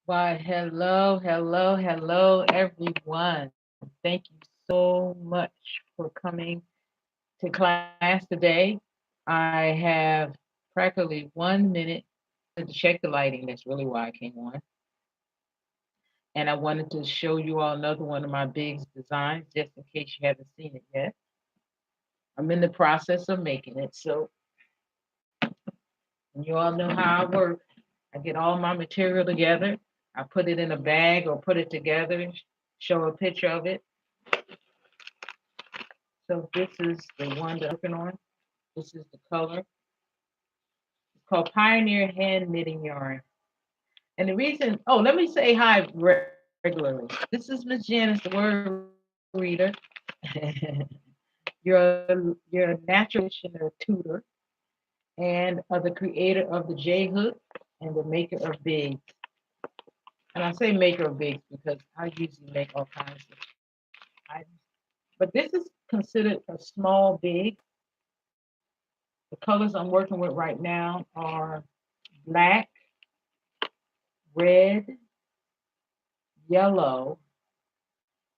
Why, hello, everyone. Thank you so much for coming to class today. I have practically 1 minute to check the lighting. That's really why I came on. And I wanted to show you all another one of my big designs, just in case you haven't seen it yet. I'm in the process of making it. So you all know how I work. I get all my material together. I put it in a bag or put it together, show a picture of it. So this is the one that I'm working on. This is the color. It's called Pioneer Hand Knitting Yarn. And the reason, oh, let me say hi regularly. This is Miss Janice, the word reader. You're a natural practitioner tutor and the creator of the J Hook and the maker of Bigs. And I say maker of Bigs because I usually make all kinds of items. But this is considered a small big. The colors I'm working with right now are black, red, yellow,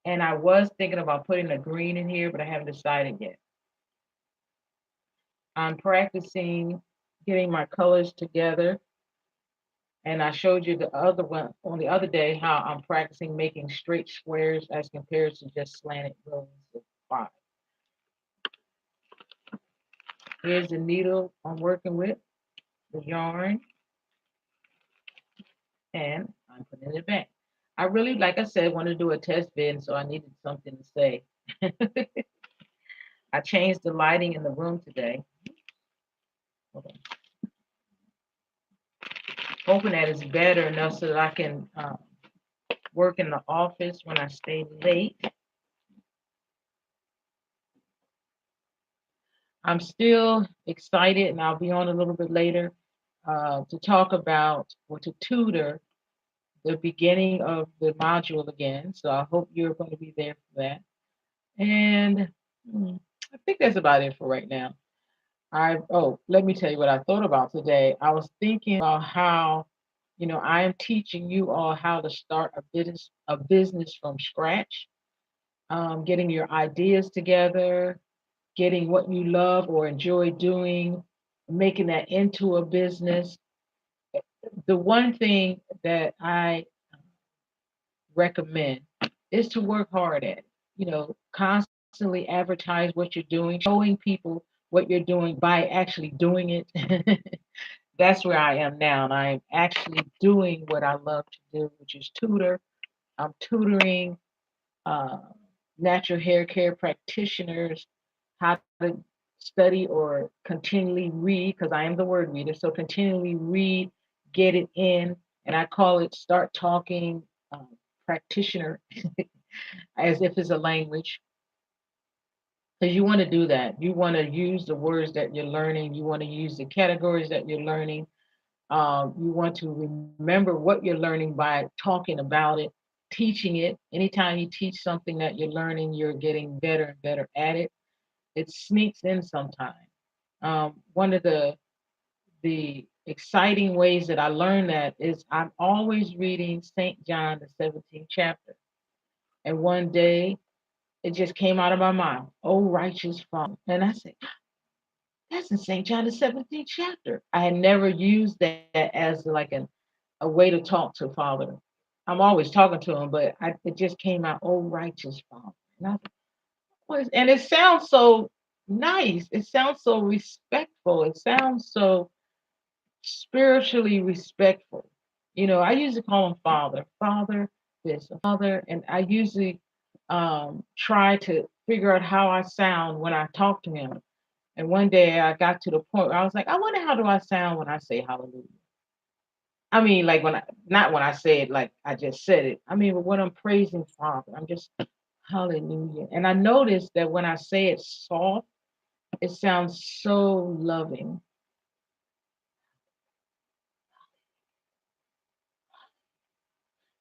and I was thinking about putting a green in here, but I haven't decided yet. I'm practicing getting my colors together, and I showed you the other one on the other day how I'm practicing making straight squares as compared to just slanted rows of five. Here's the needle I'm working with, the yarn, and I'm putting it back. I really, like I said, want to do a test bid, so I needed something to say. I changed the lighting in the room today. Hold on. Hoping that it's better enough so that I can work in the office when I stay late. I'm still excited, and I'll be on a little bit later to talk about or to tutor the beginning of the module again. So I hope you're going to be there for that. And I think that's about it for right now. Let me tell you what I thought about today. I was thinking about how, I am teaching you all how to start a business from scratch, getting your ideas together, getting what you love or enjoy doing, making that into a business. The one thing that I recommend is to work hard at it. Constantly advertise what you're doing, showing people what you're doing by actually doing it. That's where I am now. And I'm actually doing what I love to do, which is tutor. I'm tutoring uh, natural hair care practitioners how to study or continually read, because I am the word reader. So continually read, get it in, and I call it start talking practitioner as if it's a language. Because you want to do that. You want to use the words that you're learning. You want to use the categories that you're learning. You want to remember what you're learning by talking about it, teaching it. Anytime you teach something that you're learning, you're getting better and better at it. It sneaks in sometimes. One of the exciting ways that I learn that is I'm always reading St. John, the 17th chapter. And one day it just came out of my mouth, oh, righteous Father. And I said, that's in St. John, the 17th chapter. I had never used that as like a way to talk to Father. I'm always talking to him, but it just came out, oh, righteous Father. And, and it sounds so nice. It sounds so respectful. It sounds so spiritually respectful. I usually call him Father, Father, this, Father, and I usually try to figure out how I sound when I talk to him. And one day I got to the point where I was like, I wonder how do I sound when I say hallelujah? I mean, like not when I say it like I just said it. I mean, but when I'm praising Father, I'm just hallelujah. And I noticed that when I say it soft, it sounds so loving.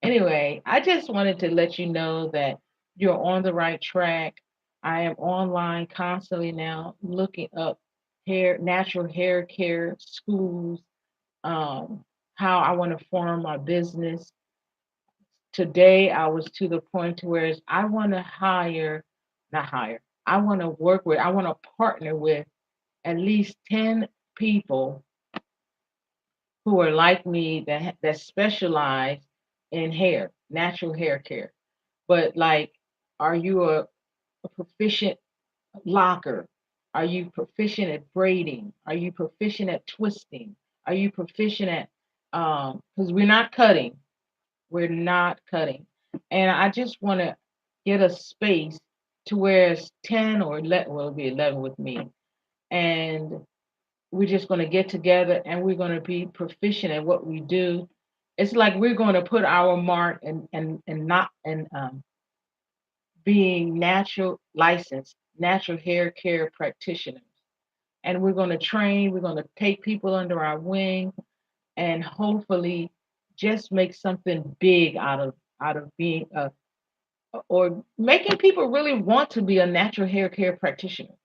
Anyway, I just wanted to let you know that you're on the right track. I am online constantly now looking up natural hair care schools, um, how I want to form my business. today I was to the point to where I want to hire, not hire, I want to work with, I want to partner with at least 10 people who are like me that specialize in hair, natural hair care. But like, are you a proficient locker? Are you proficient at braiding? Are you proficient at twisting? Are you proficient at because we're not cutting. We're not cutting. And I just want to get a space to where it's 10 or 11, well, it'll be 11 with me. And we're just going to get together and we're going to be proficient at what we do. It's like we're going to put our mark and not and being natural licensed natural hair care practitioners. And we're going to train. We're going to take people under our wing and hopefully just make something big out of being a or making people really want to be a natural hair care practitioner.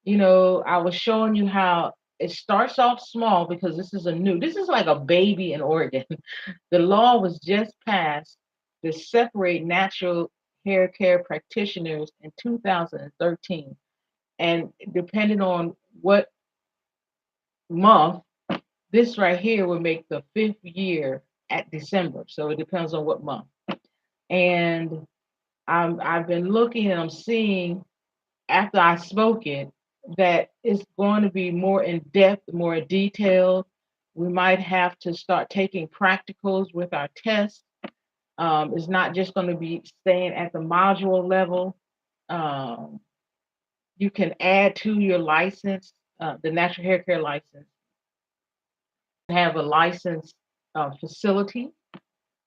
I was showing you how it starts off small because this is like a baby in Oregon. The law was just passed to separate natural hair care practitioners in 2013. And depending on what month, this right here will make the 5th year at December. So it depends on what month. And I've been looking and I'm seeing after I spoke it that it's going to be more in depth, more detailed. We might have to start taking practicals with our tests. It's not just going to be staying at the module level. Um, you can add to your license, the natural hair care license, have a licensed facility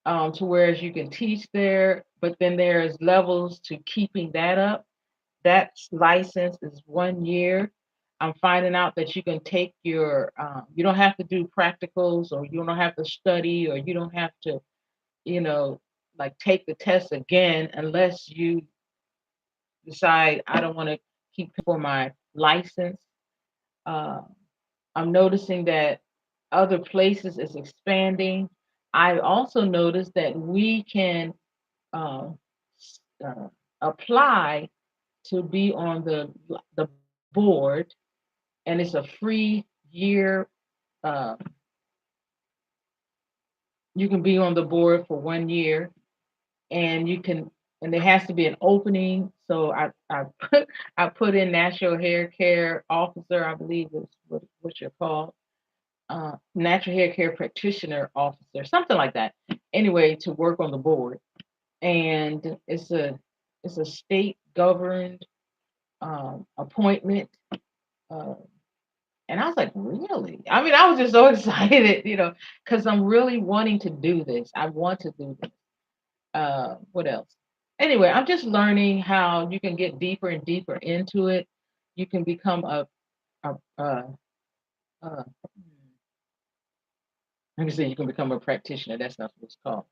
to whereas you can teach there, but then there's levels to keeping that up. That license is 1 year. I'm finding out that you can take you don't have to do practicals or you don't have to study or you don't have to, you know, like take the test again unless you decide I don't want to keep for my license. Uh, I'm noticing that other places is expanding. I also noticed that we can uh, uh, apply to be on the board, and it's a free year. Uh, you can be on the board for 1 year, and and there has to be an opening. So I put in National Hair Care Officer, I believe is what you're called, Natural Hair Care Practitioner Officer, something like that. Anyway, to work on the board, and it's a state governed appointment. Uh, And I was like, really? I mean, I was just so excited, because I'm really wanting to do this. I want to do this. What else? Anyway, I'm just learning how you can get deeper and deeper into it. You can become a like I said, you can become a practitioner. That's not what it's called.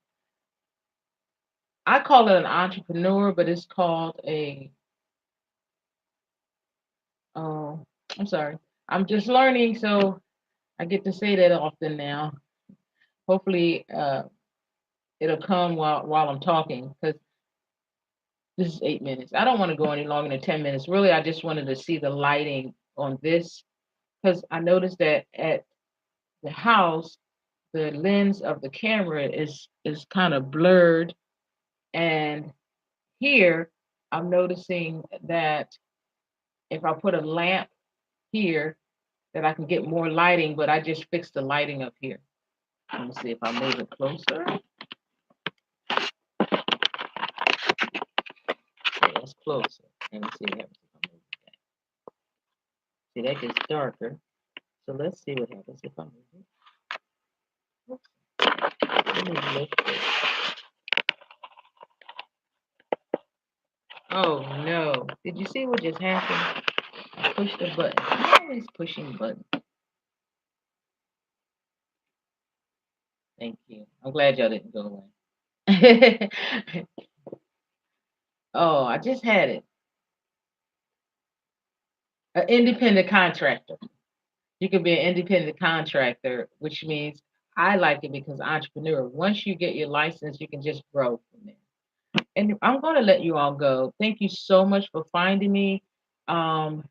I call it an entrepreneur, but it's called oh, I'm sorry. I'm just learning, so I get to say that often now. Hopefully, it'll come while I'm talking because this is 8 minutes. I don't want to go any longer than 10 minutes. Really, I just wanted to see the lighting on this because I noticed that at the house, the lens of the camera is kind of blurred, and here I'm noticing that if I put a lamp here, that I can get more lighting. But I just fixed the lighting up here. Let me see if I move it closer. Okay, that's closer. Let me see what happens if I move it. See, that gets darker. So let's see what happens if I move it. Oops, let me lift it. Oh no. Did you see what just happened? I pushed the button. I'm always pushing buttons. Thank you. I'm glad y'all didn't go away. Oh, I just had it. An independent contractor. You can be an independent contractor, which means I like it because entrepreneur. Once you get your license, you can just grow. And I'm going to let you all go. Thank you so much for finding me. Um,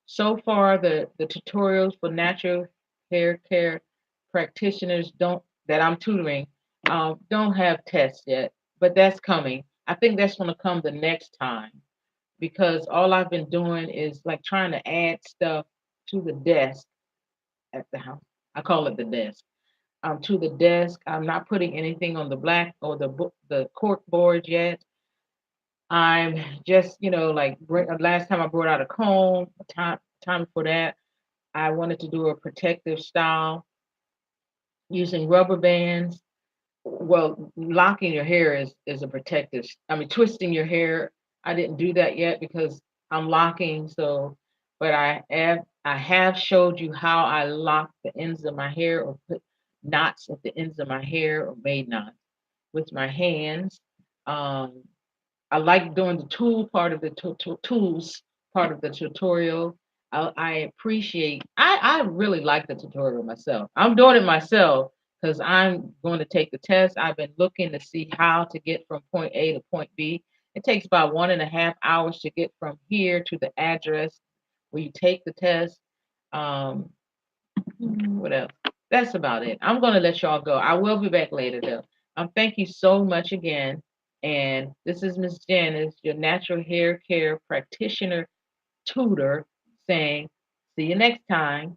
so far, the tutorials for natural hair care practitioners don't that I'm tutoring don't have tests yet, but that's coming. I think that's going to come the next time because all I've been doing is like trying to add stuff to the desk at the house. I call it the desk. To the desk. I'm not putting anything on the black or the cork board yet. I'm just, like last time I brought out a comb, time for that. I wanted to do a protective style using rubber bands. Well, locking your hair is a protective. I mean, twisting your hair. I didn't do that yet because I'm locking. So, but I have showed you how I lock the ends of my hair or put knots at the ends of my hair or made knots with my hands. Um, I like doing the tools part of the tutorial. I appreciate. I really like the tutorial myself. I'm doing it myself because I'm going to take the test. I've been looking to see how to get from point A to point B. It takes about 1.5 hours to get from here to the address where you take the test. Um, what else? That's about it. I'm going to let y'all go. I will be back later though. Thank you so much again. And this is Miss Janice, your natural hair care practitioner tutor, saying, see you next time.